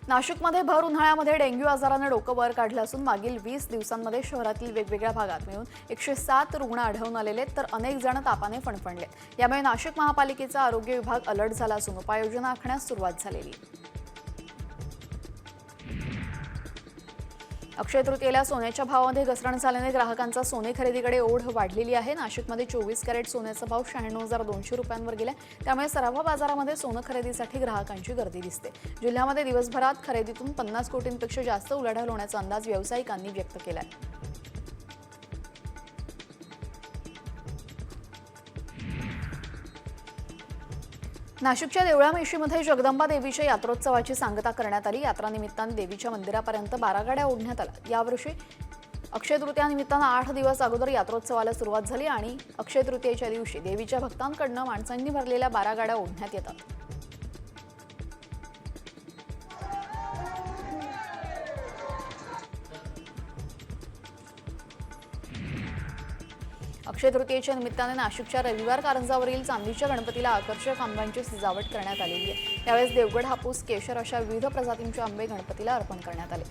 नाशिकमध्ये भर उन्हाळ्यामध्ये डेंग्यू आजाराने डोकं वर काढलं असून मागील 20 दिवसांमध्ये शहरातील वेगवेगळ्या भागात मिळून 107 रुग्ण आढळून आलेले तर अनेक जण तापाने फणफणले। यामुळे नाशिक महापालिकेचा आरोग्य विभाग अलर्ट झाला असून उपाययोजना आखण्यास सुरुवात झालेली। अक्षय तृतीयेला सोन्याच्या भावामध्ये घसरण झाल्याने ग्राहकांचा सोने खरेदीकडे ओढ वाढलेली आहे। नाशिकमध्ये 24 कॅरेट सोन्याचा भाव 96,200 रुपयांवर गेला। त्यामुळे सराफा बाजारामध्ये सोनं खरेदीसाठी ग्राहकांची गर्दी दिसते। जिल्ह्यामध्ये दिवसभरात खरेदीतून 50 कोटींपेक्षा जास्त उलाढाल होण्याचा अंदाज व्यावसायिकांनी व्यक्त केलाय। नाशिकच्या देवळामेशीमध्ये जगदंबा देवीच्या यात्रोत्सवाची सांगता करण्यात आली। यात्रानिमित्ताने देवीच्या मंदिरापर्यंत 12 गाड्या ओढण्यात आल्या। यावर्षी अक्षय तृतीयानिमित्ताने 8 दिवस अगोदर यात्रोत्सवाला सुरुवात झाली आणि अक्षय तृतीयेच्या दिवशी देवीच्या भक्तांकडून माणसांनी भरलेल्या 12 गाड्या ओढण्यात येतात। अक्षय तृतीयेच्या निमित्ताने नाशिकच्या रविवार कारंजावरील चांदीच्या गणपतीला आकर्षक आंब्यांची सजावट करण्यात आलेली आहे। यावेळेस देवगड, हापूस, केशर अशा विविध प्रजातींचे आंबे गणपतीला अर्पण करण्यात आले।